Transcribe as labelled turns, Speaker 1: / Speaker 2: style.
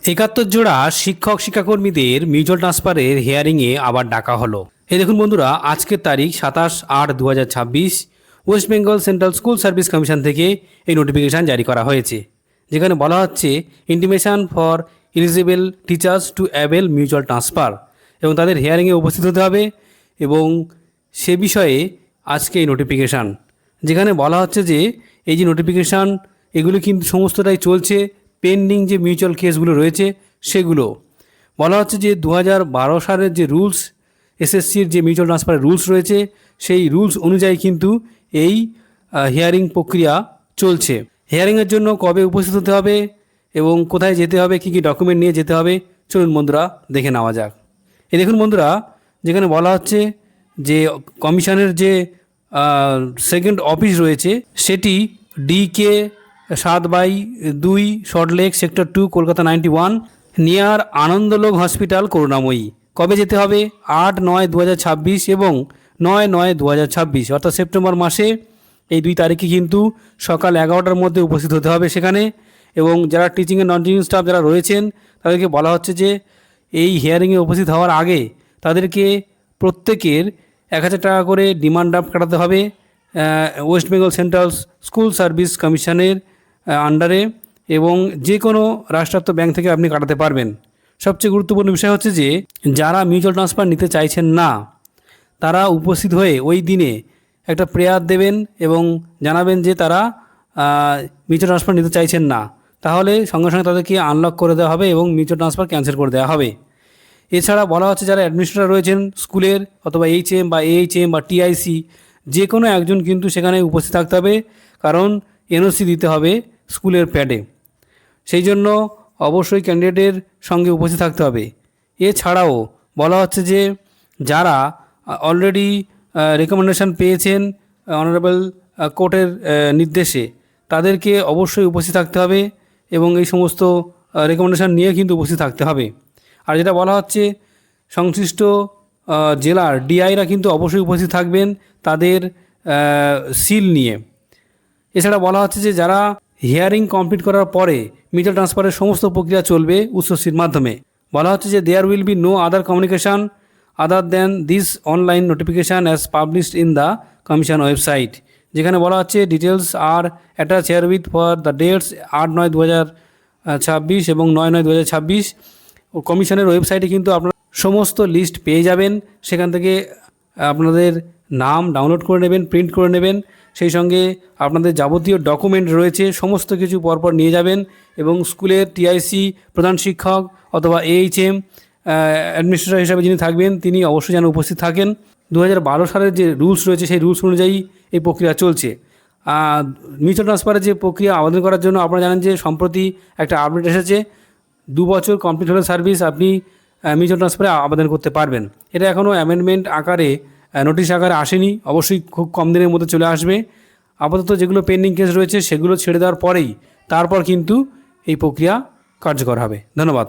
Speaker 1: 71 জোড়া শিক্ষক শিক্ষাকর্মীদের মিউচুয়াল ট্রান্সফারের হিয়ারিংয়ে আবার ডাকা হলো। এই দেখুন বন্ধুরা, আজকের তারিখ 27/8/2026 West Bengal central school service commission থেকে এই নোটিফিকেশান জারি করা হয়েছে, যেখানে বলা হচ্ছে intimation for eligible teachers two avail mutual transfer, এবং তাদের হিয়ারিংয়ে উপস্থিত হতে হবে। এবং সে বিষয়ে আজকে এই নোটিফিকেশান, যেখানে বলা হচ্ছে যে এই যে নোটিফিকেশান, এগুলো কিন্তু সমস্তটাই চলছে। পেন্ডিং যে মিউচুয়াল কেসগুলো রয়েছে সেগুলো বলা হচ্ছে যে 2012 সালের যে রুলস, এসএসসির যে মিউচুয়াল ট্রান্সফারের রুলস রয়েছে, সেই রুলস অনুযায়ী কিন্তু এই হিয়ারিং প্রক্রিয়া চলছে। হিয়ারিংয়ের জন্য কবে উপস্থিত হতে হবে এবং কোথায় যেতে হবে, কী কী ডকুমেন্ট নিয়ে যেতে হবে, চলুন বন্ধুরা দেখে নেওয়া যাক। এই দেখুন বন্ধুরা, যেখানে বলা হচ্ছে যে কমিশনের যে সেকেন্ড অফিস রয়েছে সেটি DK 7/2 Salt Lake sector 2 Kolkata 91 near Anandalok hospital Karunamoyee. কবে যেতে হবে? 8/9/2026 এবং 9/9/2026, অর্থাৎ সেপ্টেম্বর মাসে এই 2 তারিখে কিন্তু সকাল 11টার মধ্যে উপস্থিত হতে হবে সেখানে। এবং যারা teaching and non teaching staff যারা রয়েছেন তাদেরকে বলা হচ্ছে যে এই হিয়ারিংয়ে উপস্থিত হওয়ার আগে তাদেরকে প্রত্যেকের 1000 টাকা করে ডিমান্ড ড্রাফট কাটাতে হবে West Bengal central school service কমিশনের আন্ডারে, এবং যে কোনো রাষ্ট্রায়ত্ত ব্যাংক থেকে আপনি কাটাতে পারবেন। সবচেয়ে গুরুত্বপূর্ণ বিষয় হচ্ছে যে যারা মিউচুয়াল ট্রান্সফার নিতে চাইছেন না, তারা উপস্থিত হয়ে ওই দিনে একটা প্রেয়ার দেবেন এবং জানাবেন যে তারা মিউচুয়াল ট্রান্সফার নিতে চাইছেন না। তাহলে সঙ্গে সঙ্গে তাদেরকে আনলক করে দেওয়া হবে এবং মিউচুয়াল ট্রান্সফার ক্যান্সেল করে দেওয়া হবে। এছাড়া বলা হচ্ছে যারা অ্যাডমিনিস্ট্রেটর রয়েছেন স্কুলের, অথবা HM বা AHM বা TIC, যে কোনো একজন কিন্তু সেখানে উপস্থিত থাকতে হবে, কারণ NOC দিতে হবে স্কুলের প্যাডে। সেই জন্য অবশ্যই ক্যান্ডিডেটের সঙ্গে উপস্থিত থাকতে হবে। এছাড়াও বলা হচ্ছে যে যারা অলরেডি রেকমেন্ডেশন পেয়েছেন অনারেবল কোর্টের নির্দেশে, তাদেরকে অবশ্যই উপস্থিত থাকতে হবে এবং এই সমস্ত রেকমেন্ডেশন নিয়ে কিন্তু উপস্থিত থাকতে হবে। আর যেটা বলা হচ্ছে সংশ্লিষ্ট জেলার DIরা কিন্তু অবশ্যই উপস্থিত থাকবেন তাদের সিল নিয়ে। এছাড়া বলা হচ্ছে যে যারা হিয়ারিং কমপ্লিট করার পরে মিউচুয়াল ট্রান্সফারের সমস্ত প্রক্রিয়া চলবে উচ্চশির মাধ্যমে। বলা হচ্ছে যে there will be no other communication other than this online notification as published in the commission website, যেখানে বলা হচ্ছে details are attach herewith for the dates 8/9/2026 এবং 9/9/2026। কমিশনের ওয়েবসাইটে কিন্তু আপনারা সমস্ত লিস্ট পেয়ে যাবেন। সেখান থেকে আপনাদের নাম ডাউনলোড করে নেবেন, প্রিন্ট করে নেবেন, সেই সঙ্গে আপনাদের যাবতীয় ডকুমেন্ট রয়েছে সমস্ত কিছু পরপর নিয়ে যাবেন। এবং স্কুলের TIC প্রধান শিক্ষক অথবা AHM অ্যাডমিনিস্ট্রেটর হিসাবে যিনি থাকবেন তিনি অবশ্যই যেন উপস্থিত থাকেন। 2012 সালের যে রুলস রয়েছে সেই রুলস অনুযায়ী এই প্রক্রিয়া চলছে। মিউচুয়াল ট্রান্সফারের যে প্রক্রিয়া আবেদন করার জন্য আপনারা জানেন যে সম্প্রতি একটা আপডেট এসেছে, 2 বছর কমপ্লিট হলে সার্ভিস আপনি মিউচুয়াল ট্রান্সফারে আবেদন করতে পারবেন। এটা এখনও অ্যামেন্ডমেন্ট আকারে নোটিশ আকারে আসেনি, অবশ্যই খুব কম দিনের মধ্যে চলে আসবে। আপাতত যেগুলো পেন্ডিং কেস রয়েছে সেগুলো ছেড়ে দেওয়ার পরেই তারপর কিন্তু এই প্রক্রিয়া কার্যকর হবে। ধন্যবাদ।